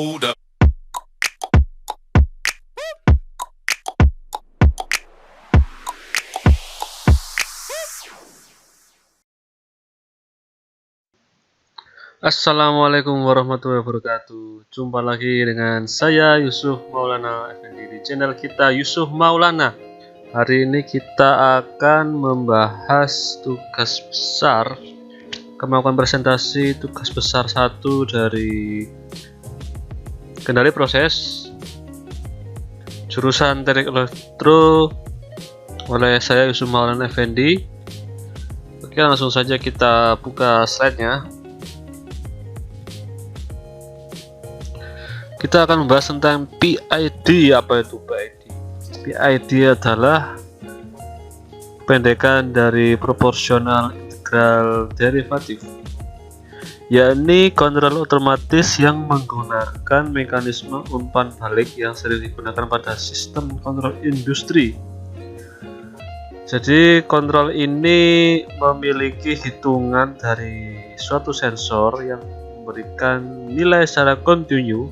Hold up. Assalamualaikum warahmatullahi wabarakatuh. Jumpa lagi dengan saya Yusuf Maulana Effendi di channel kita Yusuf Maulana. Hari ini kita akan membahas tugas besar, melakukan presentasi tugas besar 1 dari kendali proses jurusan Teknik Elektro oleh saya Yusuf Maulana Effendi. Oke, langsung saja kita buka slide-nya. Kita akan membahas tentang PID. Apa itu PID? PID adalah pendekan dari proporsional integral derivatif, yakni kontrol otomatis yang menggunakan mekanisme umpan balik yang sering digunakan pada sistem kontrol industri. Jadi kontrol ini memiliki hitungan dari suatu sensor yang memberikan nilai secara kontinu,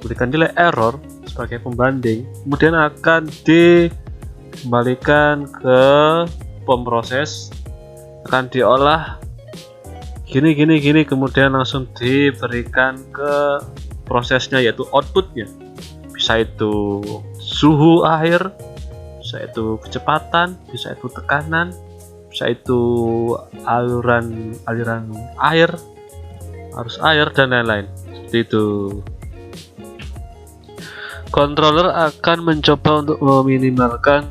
berikan nilai error sebagai pembanding, kemudian akan dikembalikan ke pemroses, akan diolah gini, kemudian langsung diberikan ke prosesnya, yaitu outputnya. Bisa itu suhu air, bisa itu kecepatan, bisa itu tekanan, bisa itu aliran air, arus air, dan lain-lain. Seperti itu. Controller akan mencoba untuk meminimalkan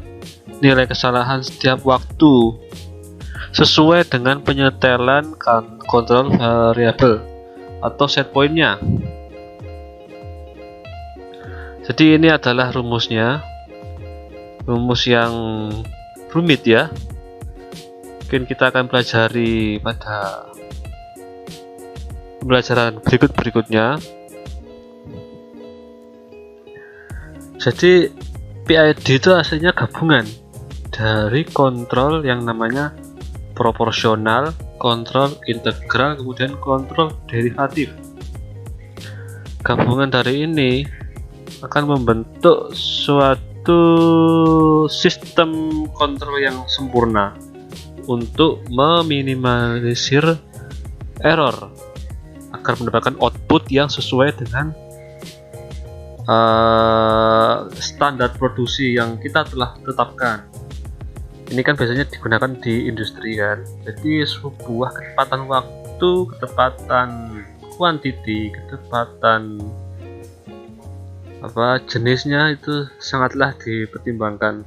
nilai kesalahan setiap waktu sesuai dengan penyetelan kontrol variabel atau set point-nya. Jadi ini adalah rumusnya, rumus yang rumit ya. Mungkin kita akan pelajari pada pembelajaran berikutnya. Jadi PID itu aslinya gabungan dari kontrol yang namanya proporsional, kontrol integral, kemudian kontrol derivatif. Gabungan dari ini akan membentuk suatu sistem kontrol yang sempurna untuk meminimalisir error agar mendapatkan output yang sesuai dengan standar produksi yang kita telah tetapkan. Ini kan biasanya digunakan di industri kan. Jadi sebuah ketepatan waktu, ketepatan quantity, ketepatan jenisnya itu sangatlah dipertimbangkan.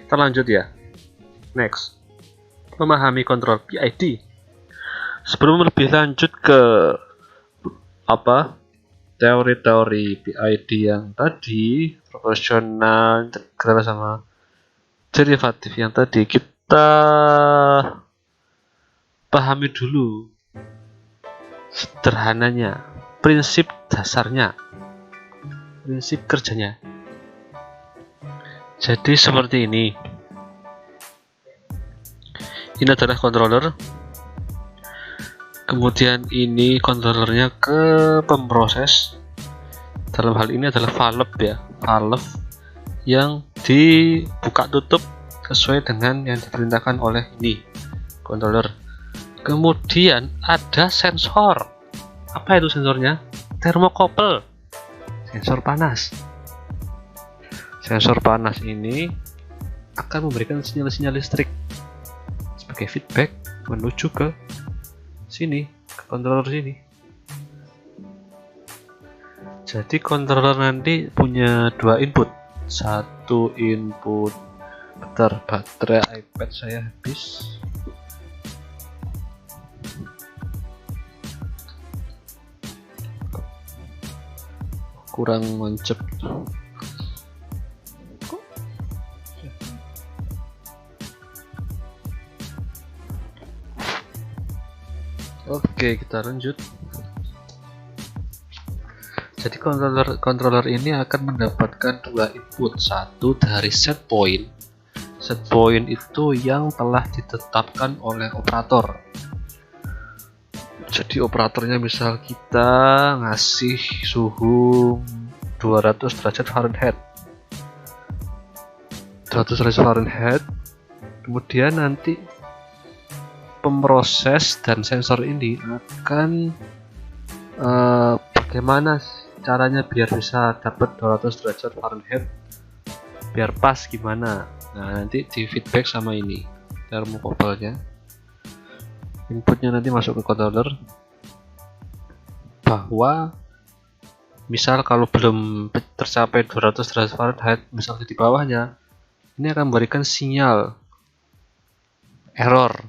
Kita lanjut ya. Next, memahami kontrol PID. Sebelum lebih lanjut ke teori-teori PID yang tadi, proporsional, integral, sama derivatif yang tadi, kita pahami dulu sederhananya, prinsip dasarnya, prinsip kerjanya. Jadi seperti ini. Ini adalah controller. Kemudian ini kontrolernya ke pemroses. Dalam hal ini adalah valve ya, valve yang dibuka tutup sesuai dengan yang diperintahkan oleh ini controller. Kemudian ada sensor. Apa itu sensornya? Thermocouple, sensor panas. Sensor panas ini akan memberikan sinyal-sinyal listrik sebagai feedback menuju ke sini, ke controller sini. Jadi controller nanti punya 2 input. Satu input, baterai iPad saya habis. Kurang mancep. Oke, kita lanjut. Jadi controller ini akan mendapatkan 2 input, satu dari set point. Set point itu yang telah ditetapkan oleh operator. Jadi operatornya misal kita ngasih suhu 200 derajat Fahrenheit, 200 derajat Fahrenheit, kemudian nanti pemroses dan sensor ini akan bagaimana caranya biar bisa dapat 200 derajat Fahrenheit biar pas gimana. Nah, nanti di feedback sama ini thermocouple-nya. Inputnya nanti masuk ke controller, bahwa misal kalau belum tercapai 200 derajat Fahrenheit, misalnya di bawahnya, ini akan memberikan sinyal error.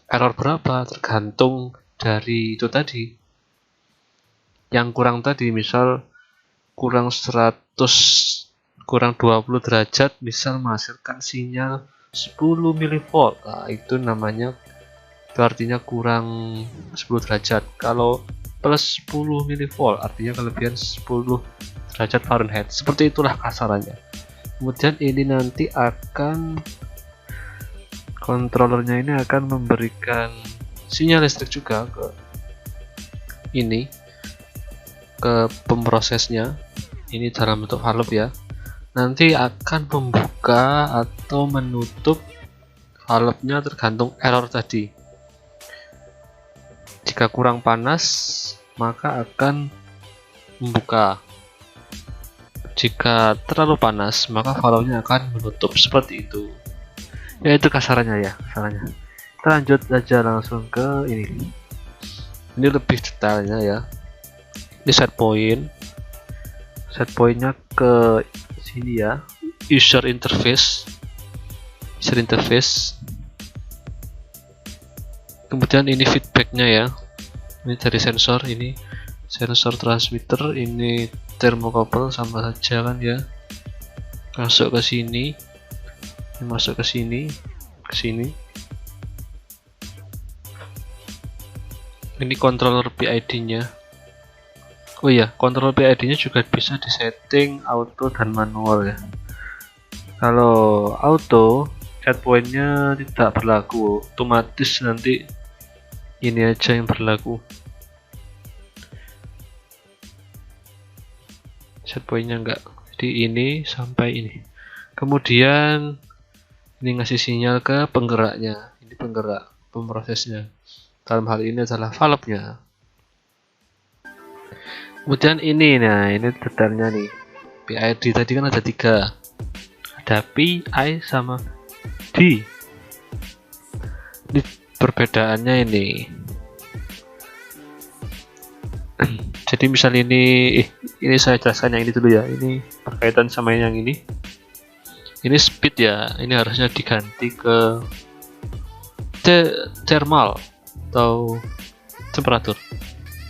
Error berapa? Tergantung dari itu tadi. Yang kurang tadi, misal kurang 100, kurang 20 derajat, misal menghasilkan sinyal 10 mV. Nah, itu namanya, itu artinya kurang 10 derajat. Kalau plus 10 mV artinya kelebihan 10 derajat Fahrenheit. Seperti itulah kasarannya. Kemudian ini nanti akan, controllernya ini akan memberikan sinyal listrik juga ke ini, ke pemrosesnya. Ini dalam bentuk valve ya. Nanti akan membuka atau menutup valve-nya tergantung error tadi. Jika kurang panas, maka akan membuka. Jika terlalu panas, maka valve-nya akan menutup. Seperti itu. Ya, itu kasarannya ya, kasarannya. Kita lanjut aja langsung ke ini. Ini lebih detailnya ya. Ini set point. Set point-nya ke sini ya. User interface. User interface. Kemudian ini feedbacknya ya, ini dari sensor, ini sensor transmitter, ini thermocouple, sama saja kan ya. Masuk ke sini, ini masuk ke sini, ke sini. Ini controller PID-nya. Oh iya, controller PID-nya juga bisa disetting auto dan manual ya. Kalau auto, set point-nya tidak berlaku, otomatis nanti ini aja yang berlaku. Set point-nya enggak. Jadi ini sampai ini. Kemudian ini ngasih sinyal ke penggeraknya. Ini penggerak pemrosesnya. Dalam hal ini adalah valve-nya. Kemudian ini, nah ini detailnya nih. PID tadi kan ada 3. Ada P, I, sama D. Ini perbedaannya ini. Jadi misal ini saya jelaskan yang ini dulu ya. Ini berkaitan sama yang ini. Ini speed ya. Ini harusnya diganti ke thermal atau temperatur.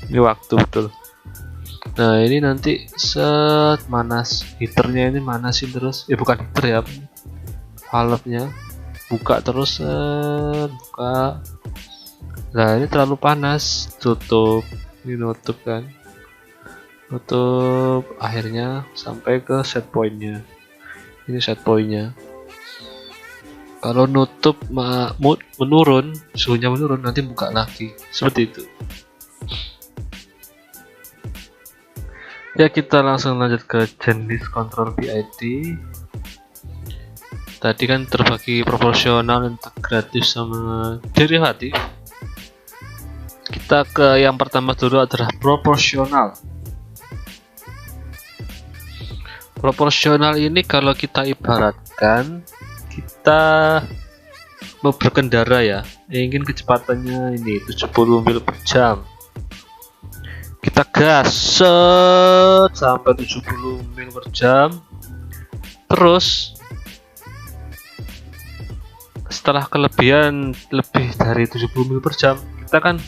Ini waktu betul. Nah, ini nanti set manas, heaternya ini manasin terus. Bukan heater ya, valve-nya buka terus, buka. Nah, ini terlalu panas, tutup. Ini nutup kan, nutup. Akhirnya sampai ke set point-nya. Ini set point-nya. Kalau nutup menurun, suhunya menurun, nanti buka lagi. Seperti itu. Ya, kita langsung lanjut ke jenis kontrol PID. Tadi kan terbagi proporsional, integratif, sama derivatif. Kita ke yang pertama dulu adalah proporsional. Proporsional ini kalau kita ibaratkan, kita mau berkendara ya, ingin kecepatannya ini 70 mil per jam. Kita gas sampai 70 mil per jam. Terus setelah kelebihan lebih dari 70 mil per jam, kita kan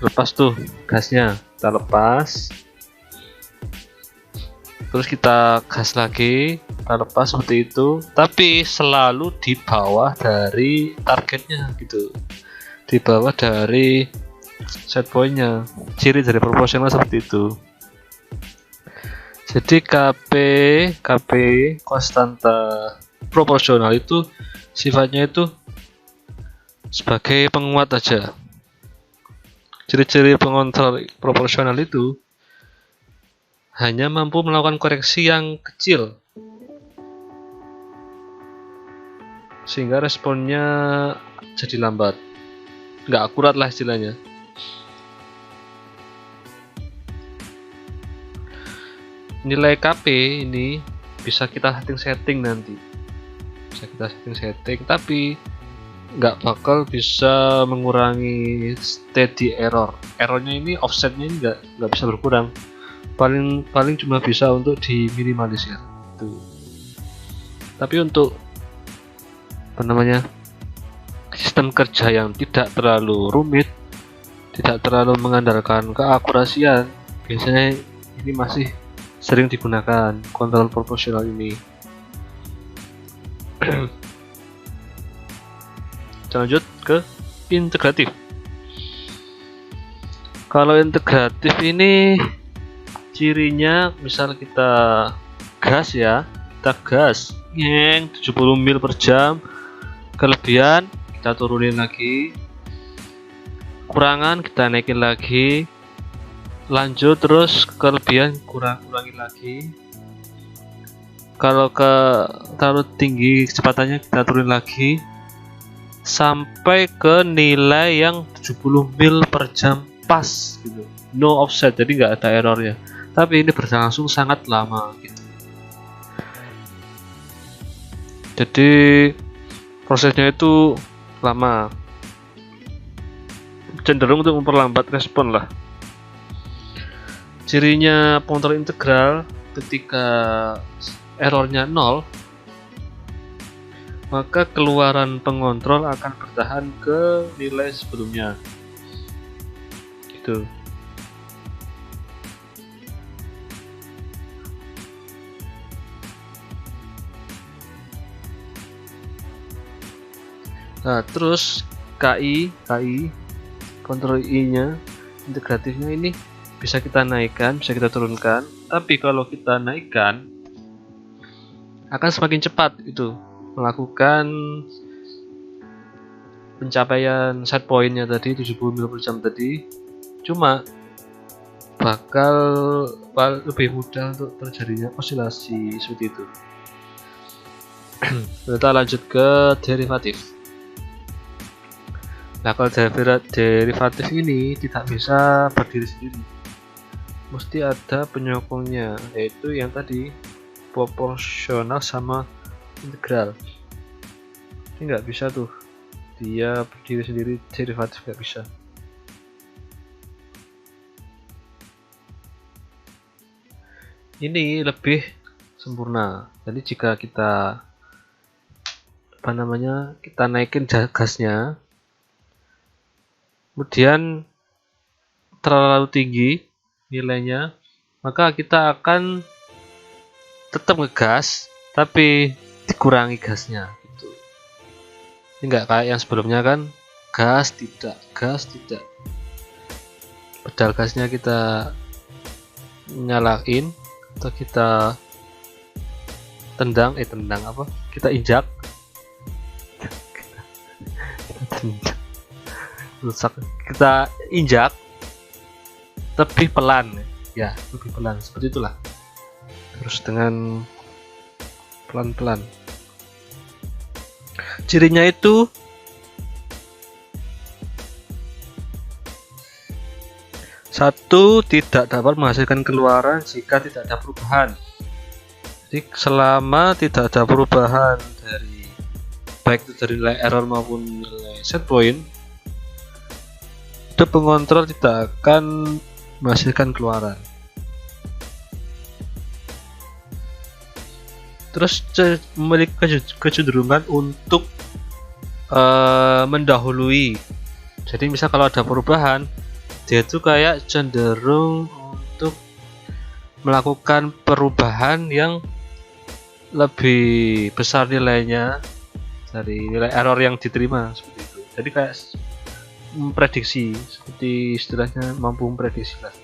lepas tuh gasnya, kita lepas. Terus kita gas lagi, kita lepas seperti itu. Tapi selalu di bawah dari targetnya gitu. Di bawah dari set point-nya. Ciri dari proporsional seperti itu. Jadi KP konstanta proporsional itu sifatnya itu sebagai penguat aja. Ciri-ciri pengontrol proporsional itu hanya mampu melakukan koreksi yang kecil sehingga responnya jadi lambat, nggak akurat lah istilahnya. Nilai KP ini bisa kita setting nanti, tapi nggak bakal bisa mengurangi steady error. Errornya ini, offsetnya ini nggak bisa berkurang, paling cuma bisa untuk diminimalisir itu. Tapi untuk sistem kerja yang tidak terlalu rumit, tidak terlalu mengandalkan keakurasian, biasanya ini masih sering digunakan kontrol proporsional ini. Lanjut ke integratif. Kalau integratif ini cirinya, misal kita gas 70 mil per jam, kelebihan kita turunin lagi, kurangan kita naikin lagi, lanjut terus kelebihan kurangi lagi. Kalau terlalu tinggi kecepatannya kita turunin lagi sampai ke nilai yang 70 mil per jam pas gitu, no offset, jadi nggak ada errornya. Tapi ini berlangsung sangat lama gitu. Jadi prosesnya itu lama, cenderung untuk memperlambat respon lah. Cirinya pengontrol integral, ketika errornya 0, maka keluaran pengontrol akan bertahan ke nilai sebelumnya gitu. Nah, terus KI kontrol I-nya, integratifnya ini bisa kita naikkan, bisa kita turunkan. Tapi kalau kita naikkan akan semakin cepat itu melakukan pencapaian set pointnya tadi 70 mil per jam tadi, cuma bakal lebih mudah untuk terjadinya osilasi seperti itu. Kita lanjut ke derivatif. Nah, kalau derivatif ini tidak bisa berdiri sendiri, mesti ada penyokongnya, yaitu yang tadi proporsional sama integral. Ini nggak bisa tuh dia berdiri sendiri, derivatif nggak bisa. Ini lebih sempurna. Jadi jika kita kita naikin gasnya, kemudian terlalu tinggi nilainya, maka kita akan tetap ngegas tapi dikurangi gasnya gitu. Ini enggak kayak yang sebelumnya kan, gas tidak, pedal gasnya kita nyalain atau kita kita injak kita injak lebih pelan seperti itulah, terus dengan pelan-pelan. Cirinya itu satu, tidak dapat menghasilkan keluaran jika tidak ada perubahan. Jadi selama tidak ada perubahan dari baik itu dari nilai error maupun nilai set point, itu pengontrol tidak akan menghasilkan keluaran. Terus memiliki kecenderungan untuk mendahului. Jadi misal kalau ada perubahan, dia itu kayak cenderung untuk melakukan perubahan yang lebih besar nilainya dari nilai error yang diterima, seperti itu. Jadi kayak memprediksi, seperti istilahnya mampu memprediksi lah.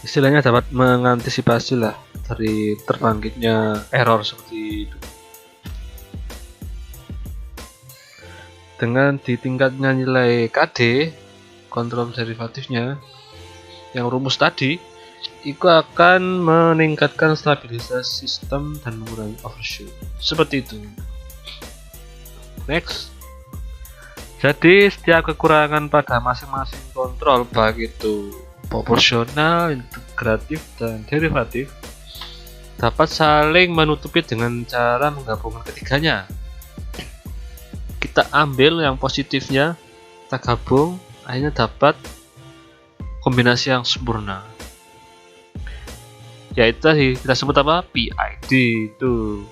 Istilahnya dapat mengantisipasi lah dari terbangkitnya error seperti itu. Dengan ditingkatnya nilai KD, kontrol derivatifnya, yang rumus tadi, itu akan meningkatkan stabilitas sistem dan mengurangi overshoot. Seperti itu. Next. Jadi setiap kekurangan pada masing-masing kontrol, baik itu proporsional, integratif, dan derivatif, dapat saling menutupi dengan cara menggabungkan ketiganya. Kita ambil yang positifnya, kita gabung, akhirnya dapat kombinasi yang sempurna. Yaitu kita sebut apa? PID itu.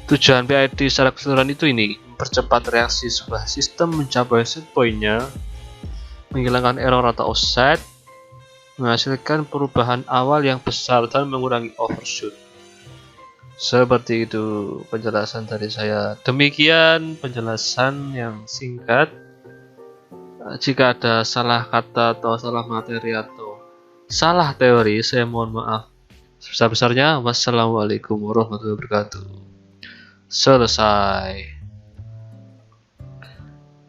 Tujuan PID secara keseluruhan itu ini, mempercepat reaksi sebuah sistem mencapai set point-nya, menghilangkan error atau offset, menghasilkan perubahan awal yang besar dan mengurangi overshoot. Seperti itu penjelasan dari saya. Demikian penjelasan yang singkat. Jika ada salah kata atau salah materi atau salah teori, saya mohon maaf sebesar-besarnya. Wassalamualaikum warahmatullahi wabarakatuh. Selesai.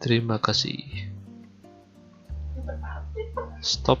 Terima kasih. Stop.